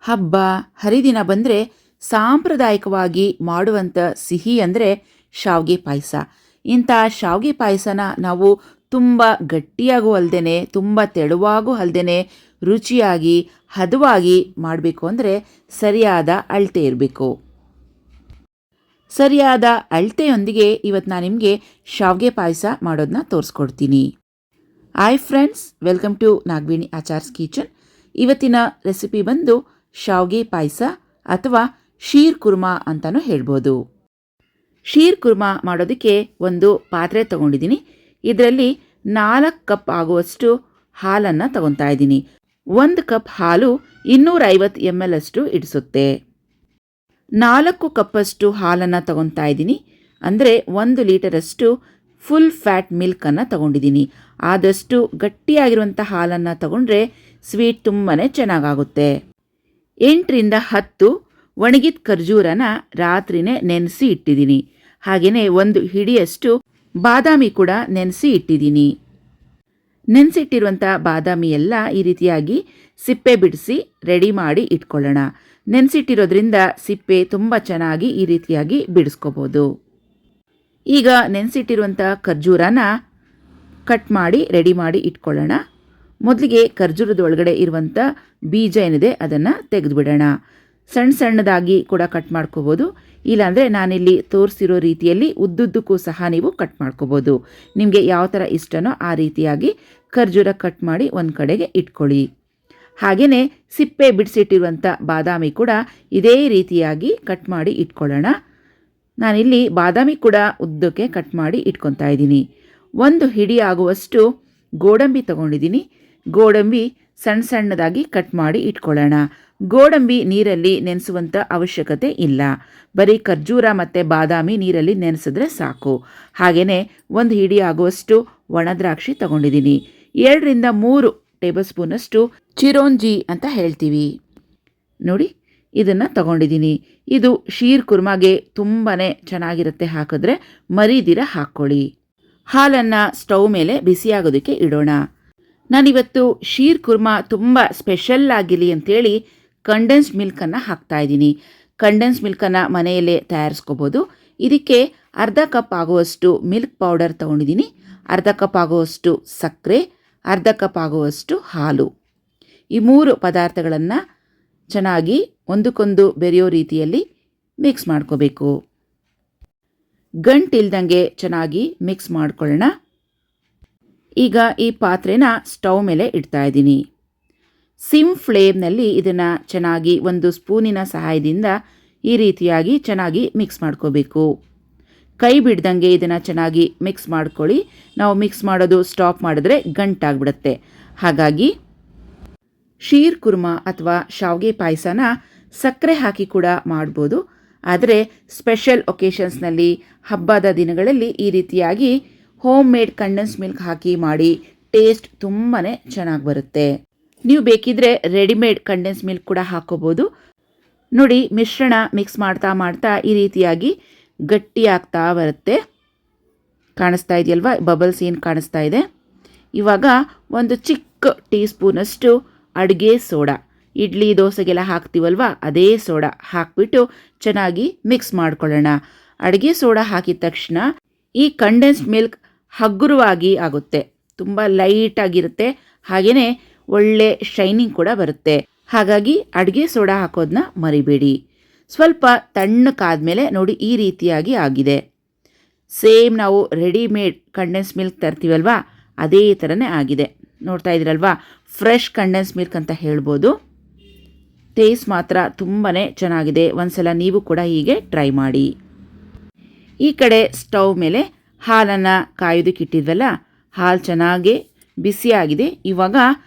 ಹಬ್ಬ ಹರಿದಿನ ಬಂದರೆ ಸಾಂಪ್ರದಾಯಿಕವಾಗಿ ಮಾಡುವಂಥ ಸಿಹಿ ಅಂದರೆ ಶಾವಿಗೆ ಪಾಯಸ. ಇಂಥ ಶಾವಿಗೆ ಪಾಯಸನ ನಾವು ತುಂಬ ಗಟ್ಟಿಯಾಗೂ ಅಲ್ಲದೆ ತುಂಬ ತೆಳುವಾಗೂ ಅಲ್ಲದೆ ರುಚಿಯಾಗಿ ಹದವಾಗಿ ಮಾಡಬೇಕು ಅಂದರೆ ಸರಿಯಾದ ಅಳತೆ ಇರಬೇಕು. ಸರಿಯಾದ ಅಳತೆಯೊಂದಿಗೆ ಇವತ್ತು ನಾನು ನಿಮಗೆ ಶಾವಿಗೆ ಪಾಯಸ ಮಾಡೋದನ್ನ ತೋರಿಸ್ಕೊಡ್ತೀನಿ. Hi friends, welcome to Nagaveni Achar's kitchen. ಇವತ್ತಿನ ರೆಸಿಪಿ ಬಂದು ಶಾವಿಗೆ ಪಾಯಸ ಅಥವಾ ಶೀರ್ ಕುರ್ಮಾ ಅಂತಲೂ ಹೇಳ್ಬೋದು. ಶೀರ್ ಕುರ್ಮಾ ಮಾಡೋದಕ್ಕೆ ಒಂದು ಪಾತ್ರೆ ತೊಗೊಂಡಿದ್ದೀನಿ. ಇದರಲ್ಲಿ 4 ಕಪ್ ಆಗುವಷ್ಟು ಹಾಲನ್ನು ತಗೊತಾ ಇದ್ದೀನಿ. 1 ಕಪ್ ಹಾಲು 250 ml ಅಷ್ಟು ಇಡಿಸುತ್ತೆ. 4 ಕಪ್ಪಷ್ಟು ಹಾಲನ್ನು ತಗೊತಾ ಇದ್ದೀನಿ. ಅಂದರೆ 1 ಲೀಟರಷ್ಟು ಫುಲ್ ಫ್ಯಾಟ್ ಮಿಲ್ಕನ್ನು ತಗೊಂಡಿದ್ದೀನಿ. ಆದಷ್ಟು ಗಟ್ಟಿಯಾಗಿರುವಂಥ ಹಾಲನ್ನು ತಗೊಂಡ್ರೆ ಸ್ವೀಟ್ ತುಂಬಾ ಚೆನ್ನಾಗಾಗುತ್ತೆ. 8 ರಿಂದ 10 ಒಣಗಿದ ಖರ್ಜೂರನ ರಾತ್ರಿನೇ ನೆನೆಸಿ ಇಟ್ಟಿದ್ದೀನಿ. ಹಾಗೆಯೇ 1 ಹಿಡಿಯಷ್ಟು ಬಾದಾಮಿ ಕೂಡ ನೆನೆಸಿ ಇಟ್ಟಿದ್ದೀನಿ. ನೆನೆಸಿಟ್ಟಿರುವಂಥ ಬಾದಾಮಿ ಎಲ್ಲ ಈ ರೀತಿಯಾಗಿ ಸಿಪ್ಪೆ ಬಿಡಿಸಿ ರೆಡಿ ಮಾಡಿ ಇಟ್ಕೊಳ್ಳೋಣ. ನೆನೆಸಿಟ್ಟಿರೋದ್ರಿಂದ ಸಿಪ್ಪೆ ತುಂಬ ಚೆನ್ನಾಗಿ ಈ ರೀತಿಯಾಗಿ ಬಿಡಿಸ್ಕೋಬೋದು. ಈಗ ನೆನೆಸಿಟ್ಟಿರುವಂಥ ಖರ್ಜೂರನ ಕಟ್ ಮಾಡಿ ರೆಡಿ ಮಾಡಿ ಇಟ್ಕೊಳ್ಳೋಣ. ಮೊದಲಿಗೆ ಖರ್ಜೂರದ ಒಳಗಡೆ ಇರುವಂಥ ಬೀಜ ಏನಿದೆ ಅದನ್ನು ತೆಗೆದುಬಿಡೋಣ. ಸಣ್ಣದಾಗಿ ಕೂಡ ಕಟ್ ಮಾಡ್ಕೋಬೋದು. ಇಲ್ಲಾಂದರೆ ನಾನಿಲ್ಲಿ ತೋರಿಸಿರೋ ರೀತಿಯಲ್ಲಿ ಉದ್ದುದ್ದಕ್ಕೂ ಸಹ ನೀವು ಕಟ್ ಮಾಡ್ಕೋಬೋದು. ನಿಮಗೆ ಯಾವ ಥರ ಇಷ್ಟನೋ ಆ ರೀತಿಯಾಗಿ ಖರ್ಜೂರ ಕಟ್ ಮಾಡಿ ಒಂದು ಕಡೆಗೆ ಇಟ್ಕೊಳ್ಳಿ. ಹಾಗೆಯೇ ಸಿಪ್ಪೆ ಬಿಡಿಸಿಟ್ಟಿರುವಂಥ ಬಾದಾಮಿ ಕೂಡ ಇದೇ ರೀತಿಯಾಗಿ ಕಟ್ ಮಾಡಿ ಇಟ್ಕೊಳ್ಳೋಣ. ನಾನಿಲ್ಲಿ ಬಾದಾಮಿ ಕೂಡ ಉದ್ದಕ್ಕೆ ಕಟ್ ಮಾಡಿ ಇಟ್ಕೊತಾ ಇದ್ದೀನಿ. 1 ಹಿಡಿ ಆಗುವಷ್ಟು ಗೋಡಂಬಿ ತಗೊಂಡಿದ್ದೀನಿ. ಗೋಡಂಬಿ ಸಣ್ಣದಾಗಿ ಕಟ್ ಮಾಡಿ ಇಟ್ಕೊಳ್ಳೋಣ. ಗೋಡಂಬಿ ನೀರಲ್ಲಿ ನೆನೆಸುವಂಥ ಅವಶ್ಯಕತೆ ಇಲ್ಲ. ಬರೀ ಖರ್ಜೂರ ಮತ್ತು ಬಾದಾಮಿ ನೀರಲ್ಲಿ ನೆನೆಸಿದ್ರೆ ಸಾಕು. ಹಾಗೆಯೇ 1 ಹಿಡಿ ಆಗುವಷ್ಟು ಒಣ ದ್ರಾಕ್ಷಿ ತಗೊಂಡಿದ್ದೀನಿ. 2 ರಿಂದ 3 ಟೇಬಲ್ ಸ್ಪೂನಷ್ಟು ಚಿರೋಂಜಿ ಅಂತ ಹೇಳ್ತೀವಿ ನೋಡಿ, ಇದನ್ನು ತಗೊಂಡಿದ್ದೀನಿ. ಇದು ಶೀರ್ ಕುರ್ಮಾಗೆ ತುಂಬಾ ಚೆನ್ನಾಗಿರುತ್ತೆ. ಹಾಕಿದ್ರೆ ಮರೀದಿರ ಹಾಕ್ಕೊಳ್ಳಿ. ಹಾಲನ್ನು ಸ್ಟವ್ ಮೇಲೆ ಬಿಸಿಯಾಗೋದಕ್ಕೆ ಇಡೋಣ. ನಾನಿವತ್ತು ಶೀರ್ ಕುರ್ಮಾ ತುಂಬ ಸ್ಪೆಷಲ್ ಆಗಿರಲಿ ಅಂಥೇಳಿ ಕಂಡೆನ್ಸ್ಡ್ ಮಿಲ್ಕನ್ನು ಹಾಕ್ತಾಯಿದ್ದೀನಿ. ಕಂಡೆನ್ಸ್ ಮಿಲ್ಕನ್ನು ಮನೆಯಲ್ಲೇ ತಯಾರಿಸ್ಕೋಬೋದು. ಇದಕ್ಕೆ ಅರ್ಧ ಕಪ್ ಆಗುವಷ್ಟು ಮಿಲ್ಕ್ ಪೌಡರ್ ತೊಗೊಂಡಿದ್ದೀನಿ. ಅರ್ಧ ಕಪ್ ಆಗುವಷ್ಟು ಸಕ್ಕರೆ, ಅರ್ಧ ಕಪ್ ಆಗುವಷ್ಟು ಹಾಲು. ಈ 3 ಪದಾರ್ಥಗಳನ್ನು ಚೆನ್ನಾಗಿ ಒಂದಕ್ಕೊಂದು ಬೆರೆಯೋ ರೀತಿಯಲ್ಲಿ ಮಿಕ್ಸ್ ಮಾಡ್ಕೋಬೇಕು. ಗಂಟಿಲ್ದಂಗೆ ಚೆನ್ನಾಗಿ ಮಿಕ್ಸ್ ಮಾಡ್ಕೊಳ್ಳೋಣ. ಈಗ ಈ ಪಾತ್ರೆನ ಸ್ಟವ್ ಮೇಲೆ ಇಡ್ತಾ ಇದ್ದೀನಿ. ಸಿಮ್ ಫ್ಲೇಮ್ನಲ್ಲಿ ಇದನ್ನು ಚೆನ್ನಾಗಿ 1 ಸ್ಪೂನಿನ ಸಹಾಯದಿಂದ ಈ ರೀತಿಯಾಗಿ ಚೆನ್ನಾಗಿ ಮಿಕ್ಸ್ ಮಾಡ್ಕೋಬೇಕು. ಕೈ ಬಿಡ್ದಂಗೆ ಇದನ್ನು ಚೆನ್ನಾಗಿ ಮಿಕ್ಸ್ ಮಾಡ್ಕೊಳ್ಳಿ. ನಾವು ಮಿಕ್ಸ್ ಮಾಡೋದು ಸ್ಟಾಪ್ ಮಾಡಿದ್ರೆ ಗಂಟಾಗ್ಬಿಡುತ್ತೆ. ಹಾಗಾಗಿ ಶೀರ್ ಕುರ್ಮಾ ಅಥವಾ ಶಾವಿಗೆ ಪಾಯಸನ ಸಕ್ಕರೆ ಹಾಕಿ ಕೂಡ ಮಾಡ್ಬೋದು. ಆದರೆ ಸ್ಪೆಷಲ್ ಒಕೇಶನ್ಸ್ನಲ್ಲಿ, ಹಬ್ಬದ ದಿನಗಳಲ್ಲಿ ಈ ರೀತಿಯಾಗಿ ಹೋಮ್ ಮೇಡ್ ಕಂಡೆನ್ಸ್ ಮಿಲ್ಕ್ ಹಾಕಿ ಮಾಡಿ ಟೇಸ್ಟ್ ತುಂಬಾ ಚೆನ್ನಾಗಿ ಬರುತ್ತೆ. ನೀವು ಬೇಕಿದ್ರೆ ರೆಡಿಮೇಡ್ ಕಂಡೆನ್ಸ್ ಮಿಲ್ಕ್ ಕೂಡ ಹಾಕೋಬೋದು. ನೋಡಿ, ಮಿಶ್ರಣ ಮಿಕ್ಸ್ ಮಾಡ್ತಾ ಈ ರೀತಿಯಾಗಿ ಗಟ್ಟಿಯಾಗ್ತಾ ಬರುತ್ತೆ. ಕಾಣಿಸ್ತಾ ಇದೆಯಲ್ವಾ, ಬಬಲ್ಸ್ ಏನು ಕಾಣಿಸ್ತಾ ಇದೆ. ಇವಾಗ 1 ಚಿಕ್ಕ ಟೀ ಸ್ಪೂನಷ್ಟು ಅಡುಗೆ ಸೋಡಾ, ಇಡ್ಲಿ ದೋಸೆಗೆಲ್ಲ ಹಾಕ್ತೀವಲ್ವಾ ಅದೇ ಸೋಡಾ ಹಾಕಿಬಿಟ್ಟು ಚೆನ್ನಾಗಿ ಮಿಕ್ಸ್ ಮಾಡ್ಕೊಳ್ಳೋಣ. ಅಡುಗೆ ಸೋಡಾ ಹಾಕಿದ ತಕ್ಷಣ ಈ ಕಂಡೆನ್ಸ್ಡ್ ಮಿಲ್ಕ್ ಹಗುರವಾಗಿ ಆಗುತ್ತೆ, ತುಂಬ ಲೈಟಾಗಿರುತ್ತೆ. ಹಾಗೆಯೇ ಒಳ್ಳೆ ಶೈನಿಂಗ್ ಕೂಡ ಬರುತ್ತೆ. ಹಾಗಾಗಿ ಅಡುಗೆ ಸೋಡಾ ಹಾಕೋದನ್ನ ಮರಿಬೇಡಿ. ಸ್ವಲ್ಪ ತಣ್ಣಕ್ಕಾದ್ಮೇಲೆ ನೋಡಿ ಈ ರೀತಿಯಾಗಿ ಆಗಿದೆ. ಸೇಮ್ ನಾವು ರೆಡಿಮೇಡ್ ಕಂಡೆನ್ಸ್ ಮಿಲ್ಕ್ ತರ್ತೀವಲ್ವಾ ಅದೇ ಥರನೇ ಆಗಿದೆ. ನೋಡ್ತಾ ಇದ್ದೀರಲ್ವಾ, ಫ್ರೆಶ್ ಕಂಡೆನ್ಸ್ ಮಿಲ್ಕ್ ಅಂತ ಹೇಳ್ಬೋದು. ಟೇಸ್ಟ್ ಮಾತ್ರ ತುಂಬಾ ಚೆನ್ನಾಗಿದೆ. ಒಂದ್ಸಲ ನೀವು ಕೂಡ ಹೀಗೆ ಟ್ರೈ ಮಾಡಿ. ಈ ಕಡೆ ಸ್ಟವ್ ಮೇಲೆ ಹಾಲನ್ನು ಕಾಯೋದಕ್ಕೆ ಇಟ್ಟಿದ್ವಲ್ಲ, ಹಾಲು ಚೆನ್ನಾಗಿ ಬಿಸಿಯಾಗಿದೆ. ಇವಾಗ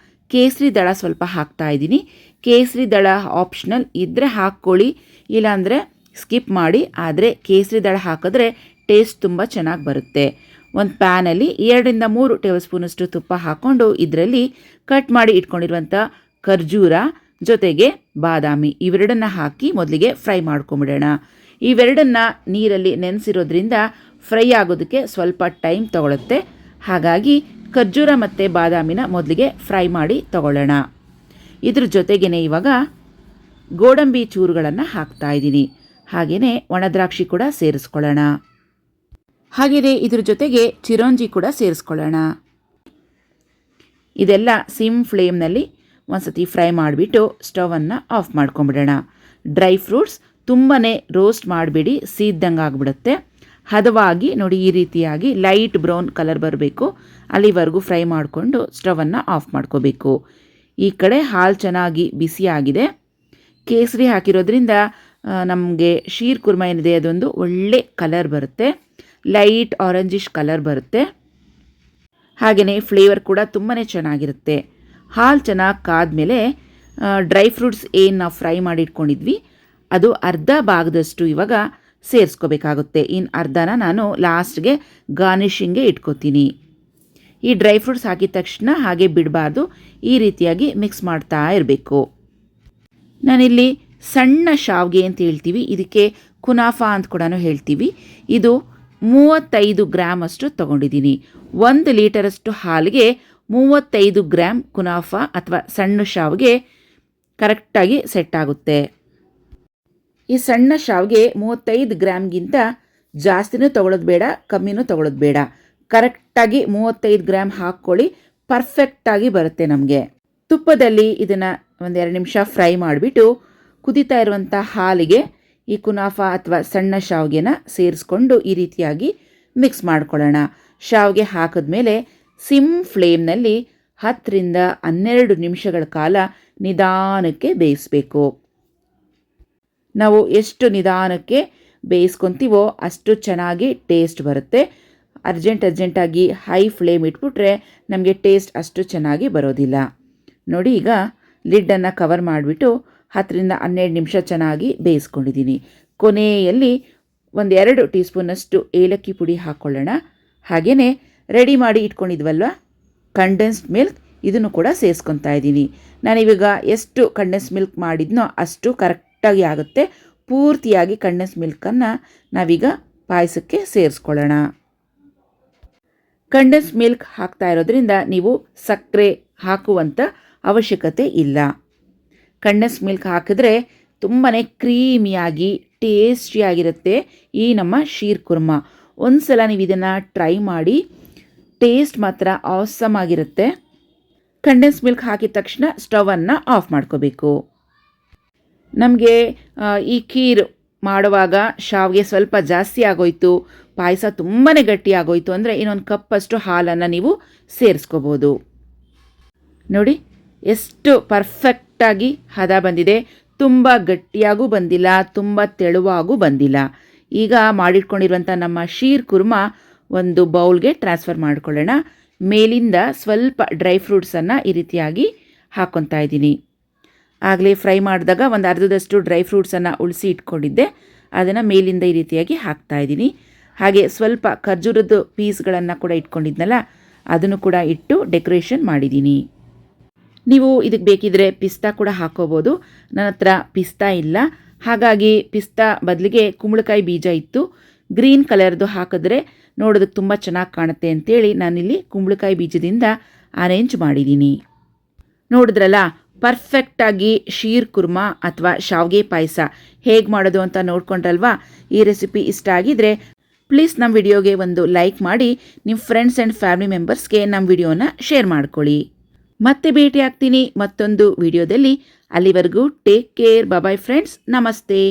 ಕೇಸರಿ ದಳ ಸ್ವಲ್ಪ ಹಾಕ್ತಾ ಇದ್ದೀನಿ. ಕೇಸರಿ ದಳ ಆಪ್ಷನಲ್ ಇದ್ದರೆ ಹಾಕ್ಕೊಳ್ಳಿ, ಇಲ್ಲಾಂದರೆ ಸ್ಕಿಪ್ ಮಾಡಿ. ಆದರೆ ಕೇಸರಿ ದಳ ಹಾಕಿದ್ರೆ ಟೇಸ್ಟ್ ತುಂಬ ಚೆನ್ನಾಗಿ ಬರುತ್ತೆ. ಒಂದು ಪ್ಯಾನಲ್ಲಿ 2 ರಿಂದ 3 ಟೇಬಲ್ ಸ್ಪೂನಷ್ಟು ತುಪ್ಪ ಹಾಕ್ಕೊಂಡು ಇದರಲ್ಲಿ ಕಟ್ ಮಾಡಿ ಇಟ್ಕೊಂಡಿರುವಂಥ ಖರ್ಜೂರ ಜೊತೆಗೆ ಬಾದಾಮಿ ಇವೆರಡನ್ನು ಹಾಕಿ ಮೊದಲಿಗೆ ಫ್ರೈ ಮಾಡ್ಕೊಂಬಿಡೋಣ. ಇವೆರಡನ್ನು ನೀರಲ್ಲಿ ನೆನೆಸಿರೋದ್ರಿಂದ ಫ್ರೈ ಆಗೋದಕ್ಕೆ ಸ್ವಲ್ಪ ಟೈಮ್ ತಗೊಳುತ್ತೆ. ಹಾಗಾಗಿ ಖರ್ಜೂರ ಮತ್ತು ಬಾದಾಮಿನ ಮೊದಲಿಗೆ ಫ್ರೈ ಮಾಡಿ ತಗೊಳ್ಳೋಣ. ಇದ್ರ ಜೊತೆಗೇ ಇವಾಗ ಗೋಡಂಬಿ ಚೂರುಗಳನ್ನು ಹಾಕ್ತಾ ಇದ್ದೀನಿ. ಹಾಗೆಯೇ ಒಣದ್ರಾಕ್ಷಿ ಕೂಡ ಸೇರಿಸ್ಕೊಳ್ಳೋಣ. ಹಾಗೆಯೇ ಇದ್ರ ಜೊತೆಗೆ ಚಿರೋಂಜಿ ಕೂಡ ಸೇರಿಸ್ಕೊಳ್ಳೋಣ. ಇದೆಲ್ಲ ಸಿಮ್ ಫ್ಲೇಮ್ನಲ್ಲಿ ಒಂದ್ಸತಿ ಫ್ರೈ ಮಾಡಿಬಿಟ್ಟು ಸ್ಟವನ್ನು ಆಫ್ ಮಾಡ್ಕೊಂಬಿಡೋಣ. ಡ್ರೈ ಫ್ರೂಟ್ಸ್ ತುಂಬಾ ರೋಸ್ಟ್ ಮಾಡಿಬಿಡಿ, ಸೀದ್ದಂಗೆ ಆಗಿಬಿಡುತ್ತೆ. ಹದವಾಗಿ ನೋಡಿ, ಈ ರೀತಿಯಾಗಿ ಲೈಟ್ ಬ್ರೌನ್ ಕಲರ್ ಬರಬೇಕು, ಅಲ್ಲಿವರೆಗೂ ಫ್ರೈ ಮಾಡಿಕೊಂಡು ಸ್ಟವನ್ನು ಆಫ್ ಮಾಡ್ಕೋಬೇಕು. ಈ ಕಡೆ ಹಾಲು ಚೆನ್ನಾಗಿ ಬಿಸಿಯಾಗಿದೆ. ಕೇಸರಿ ಹಾಕಿರೋದ್ರಿಂದ ನಮಗೆ ಶೀರ್ ಕುರ್ಮಾ ಏನಿದೆ ಅದೊಂದು ಒಳ್ಳೆ ಕಲರ್ ಬರುತ್ತೆ, ಲೈಟ್ ಆರೆಂಜಿಶ್ ಕಲರ್ ಬರುತ್ತೆ. ಹಾಗೆಯೇ ಫ್ಲೇವರ್ ಕೂಡ ತುಂಬಾ ಚೆನ್ನಾಗಿರುತ್ತೆ. ಹಾಲು ಚೆನ್ನಾಗಿ ಕಾದ್ಮೇಲೆ ಡ್ರೈ ಫ್ರೂಟ್ಸ್ ಏನು ನಾವು ಫ್ರೈ ಮಾಡಿ ಇಟ್ಕೊಂಡಿದ್ವಿ ಅದು ಅರ್ಧ ಭಾಗದಷ್ಟು ಇವಾಗ ಸೇರಿಸ್ಕೋಬೇಕಾಗುತ್ತೆ. ಇನ್ನು ಅರ್ಧನ ನಾನು ಲಾಸ್ಟ್ಗೆ ಗಾರ್ನಿಷಿಂಗ್ಗೆ ಇಟ್ಕೋತೀನಿ. ಈ ಡ್ರೈ ಫ್ರೂಟ್ಸ್ ಹಾಕಿದ ತಕ್ಷಣ ಹಾಗೆ ಬಿಡಬಾರ್ದು, ಈ ರೀತಿಯಾಗಿ ಮಿಕ್ಸ್ ಮಾಡ್ತಾ ಇರಬೇಕು. ನಾನಿಲ್ಲಿ ಸಣ್ಣ ಶಾವಿಗೆ ಅಂತ ಹೇಳ್ತೀವಿ, ಇದಕ್ಕೆ ಕುನಾಫಾ ಅಂತ ಕೂಡ ಹೇಳ್ತೀವಿ. ಇದು 35 ಗ್ರಾಮ್ ಅಷ್ಟು ತೊಗೊಂಡಿದ್ದೀನಿ. 1 ಲೀಟರಷ್ಟು ಹಾಲಿಗೆ 35 ಗ್ರಾಮ್ ಕುನಾಫಾ ಅಥವಾ ಸಣ್ಣ ಶಾವಿಗೆ ಕರೆಕ್ಟಾಗಿ ಸೆಟ್ ಆಗುತ್ತೆ. ಈ ಸಣ್ಣ ಶಾವಿಗೆ 35 ಗ್ರಾಮ್ಗಿಂತ ಜಾಸ್ತಿನೂ ತೊಗೊಳೋದು ಬೇಡ, ಕಮ್ಮಿನೂ ತೊಗೊಳೋದು ಬೇಡ. ಕರೆಕ್ಟಾಗಿ 35 ಗ್ರಾಮ್ ಹಾಕ್ಕೊಳ್ಳಿ, ಪರ್ಫೆಕ್ಟಾಗಿ ಬರುತ್ತೆ ನಮಗೆ. ತುಪ್ಪದಲ್ಲಿ ಇದನ್ನು 1-2 ನಿಮಿಷ ಫ್ರೈ ಮಾಡಿಬಿಟ್ಟು ಕುದೀತಾ ಇರುವಂಥ ಹಾಲಿಗೆ ಈ ಕುನಾಫಾ ಅಥವಾ ಸಣ್ಣ ಶಾವಿಗೆನ ಸೇರಿಸ್ಕೊಂಡು ಈ ರೀತಿಯಾಗಿ ಮಿಕ್ಸ್ ಮಾಡ್ಕೊಳ್ಳೋಣ. ಶಾವಿಗೆ ಹಾಕಿದ್ಮೇಲೆ ಸಿಮ್ ಫ್ಲೇಮ್ನಲ್ಲಿ 10ರಿಂದ 12 ನಿಮಿಷಗಳ ಕಾಲ ನಿಧಾನಕ್ಕೆ ಬೇಯಿಸಬೇಕು. ನಾವು ಎಷ್ಟು ನಿಧಾನಕ್ಕೆ ಬೇಯಿಸ್ಕೊತೀವೋ ಅಷ್ಟು ಚೆನ್ನಾಗಿ ಟೇಸ್ಟ್ ಬರುತ್ತೆ. ಅರ್ಜೆಂಟಾಗಿ ಹೈ ಫ್ಲೇಮ್ ಇಟ್ಬಿಟ್ರೆ ನಮಗೆ ಟೇಸ್ಟ್ ಅಷ್ಟು ಚೆನ್ನಾಗಿ ಬರೋದಿಲ್ಲ. ನೋಡಿ, ಈಗ ಲಿಡ್ಡನ್ನು ಕವರ್ ಮಾಡಿಬಿಟ್ಟು 10ರಿಂದ 12 ನಿಮಿಷ ಚೆನ್ನಾಗಿ ಬೇಯಿಸ್ಕೊಂಡಿದ್ದೀನಿ. ಕೊನೆಯಲ್ಲಿ 1-2 ಟೀ ಸ್ಪೂನಷ್ಟು ಏಲಕ್ಕಿ ಪುಡಿ ಹಾಕ್ಕೊಳ್ಳೋಣ. ಹಾಗೆಯೇ ರೆಡಿ ಮಾಡಿ ಇಟ್ಕೊಂಡಿದ್ವಲ್ವ ಕಂಡೆನ್ಸ್ಡ್ ಮಿಲ್ಕ್, ಇದನ್ನು ಕೂಡ ಸೇರಿಸ್ಕೊತಾ ಇದ್ದೀನಿ. ನಾನಿವಾಗ ಎಷ್ಟು ಕಂಡೆನ್ಸ್ ಮಿಲ್ಕ್ ಮಾಡಿದ್ನೋ ಅಷ್ಟು ಕರೆಕ್ಟಾಗಿ ಆಗುತ್ತೆ. ಪೂರ್ತಿಯಾಗಿ ಕಂಡೆನ್ಸ್ ಮಿಲ್ಕನ್ನು ನಾವೀಗ ಪಾಯಸಕ್ಕೆ ಸೇರಿಸ್ಕೊಳ್ಳೋಣ. ಕಂಡೆನ್ಸ್ ಮಿಲ್ಕ್ ಹಾಕ್ತಾ ಇರೋದ್ರಿಂದ ನೀವು ಸಕ್ಕರೆ ಹಾಕುವಂಥ ಅವಶ್ಯಕತೆ ಇಲ್ಲ. ಕಂಡೆನ್ಸ್ ಮಿಲ್ಕ್ ಹಾಕಿದ್ರೆ ತುಂಬಾ ಕ್ರೀಮಿಯಾಗಿ ಟೇಸ್ಟಿಯಾಗಿರುತ್ತೆ ಈ ನಮ್ಮ ಶೀರ್ ಕುರ್ಮಾ. ಒಂದು ಸಲ ನೀವು ಇದನ್ನು ಟ್ರೈ ಮಾಡಿ, ಟೇಸ್ಟ್ ಮಾತ್ರ ಆಸಮ್ ಆಗಿರುತ್ತೆ. ಕಂಡೆನ್ಸ್ ಮಿಲ್ಕ್ ಹಾಕಿದ ತಕ್ಷಣ ಸ್ಟವನ್ನು ಆಫ್ ಮಾಡ್ಕೋಬೇಕು. ನಮಗೆ ಈ ಖೀರ್ ಮಾಡುವಾಗ ಶಾವಿಗೆ ಸ್ವಲ್ಪ ಜಾಸ್ತಿ ಆಗೋಯ್ತು, ಪಾಯಸ ತುಂಬಾ ಗಟ್ಟಿ ಆಗೋಯ್ತು ಅಂದರೆ ಇನ್ನೊಂದು ಕಪ್ಪಷ್ಟು ಹಾಲನ್ನು ನೀವು ಸೇರಿಸ್ಕೋಬೋದು. ನೋಡಿ ಎಷ್ಟು ಪರ್ಫೆಕ್ಟಾಗಿ ಹದ ಬಂದಿದೆ. ತುಂಬ ಗಟ್ಟಿಯಾಗೂ ಬಂದಿಲ್ಲ, ತುಂಬ ತೆಳುವಾಗೂ ಬಂದಿಲ್ಲ. ಈಗ ಮಾಡಿಟ್ಕೊಂಡಿರುವಂಥ ನಮ್ಮ ಶೀರ್ ಕುರ್ಮಾ ಒಂದು ಬೌಲ್ಗೆ ಟ್ರಾನ್ಸ್ಫರ್ ಮಾಡ್ಕೊಳ್ಳೋಣ. ಮೇಲಿಂದ ಸ್ವಲ್ಪ ಡ್ರೈ ಫ್ರೂಟ್ಸನ್ನು ಈ ರೀತಿಯಾಗಿ ಹಾಕ್ಕೊತಾ ಇದ್ದೀನಿ. ಆಗಲೇ ಫ್ರೈ ಮಾಡಿದಾಗ ಒಂದು ಅರ್ಧದಷ್ಟು ಡ್ರೈ ಫ್ರೂಟ್ಸನ್ನು ಉಳಿಸಿ ಇಟ್ಕೊಂಡಿದ್ದೆ, ಅದನ್ನು ಮೇಲಿಂದ ಈ ರೀತಿಯಾಗಿ ಹಾಕ್ತಾಯಿದ್ದೀನಿ. ಹಾಗೆ ಸ್ವಲ್ಪ ಖರ್ಜೂರದ ಪೀಸ್ಗಳನ್ನು ಕೂಡ ಇಟ್ಕೊಂಡಿದ್ನಲ್ಲ, ಅದನ್ನು ಕೂಡ ಇಟ್ಟು ಡೆಕೋರೇಷನ್ ಮಾಡಿದ್ದೀನಿ. ನೀವು ಇದಕ್ಕೆ ಬೇಕಿದ್ರೆ ಪಿಸ್ತಾ ಕೂಡ ಹಾಕೋಬೋದು. ನನ್ನ ಹತ್ರ ಪಿಸ್ತಾ ಇಲ್ಲ, ಹಾಗಾಗಿ ಪಿಸ್ತಾ ಬದಲಿಗೆ ಕುಂಬಳಕಾಯಿ ಬೀಜ ಇತ್ತು. ಗ್ರೀನ್ ಕಲರ್ದು ಹಾಕಿದ್ರೆ ನೋಡೋದಕ್ಕೆ ತುಂಬ ಚೆನ್ನಾಗಿ ಕಾಣುತ್ತೆ ಅಂತೇಳಿ ನಾನಿಲ್ಲಿ ಕುಂಬಳಕಾಯಿ ಬೀಜದಿಂದ ಅರೇಂಜ್ ಮಾಡಿದ್ದೀನಿ. ನೋಡಿದ್ರಲ್ಲ, ಪರ್ಫೆಕ್ಟಾಗಿ ಶೀರ್ ಕುರ್ಮಾ ಅಥವಾ ಶಾವಿಗೆ ಪಾಯಸ ಹೇಗೆ ಮಾಡೋದು ಅಂತ ನೋಡ್ಕೊಂಡ್ರಲ್ವಾ. ಈ ರೆಸಿಪಿ ಇಷ್ಟ ಆಗಿದ್ರೆ ಪ್ಲೀಸ್ ನಮ್ಮ ವಿಡಿಯೋಗೆ ಒಂದು ಲೈಕ್ ಮಾಡಿ, ನಿಮ್ಮ ಫ್ರೆಂಡ್ಸ್ ಆ್ಯಂಡ್ ಫ್ಯಾಮಿಲಿ ಮೆಂಬರ್ಸ್ಗೆ ನಮ್ಮ ವಿಡಿಯೋನ ಶೇರ್ ಮಾಡ್ಕೊಳ್ಳಿ. ಮತ್ತೆ ಭೇಟಿ ಆಗ್ತೀನಿ ಮತ್ತೊಂದು ವಿಡಿಯೋದಲ್ಲಿ. ಅಲ್ಲಿವರೆಗೂ ಟೇಕ್ ಕೇರ್, ಬಾಯ್ ಫ್ರೆಂಡ್ಸ್, ನಮಸ್ತೆ.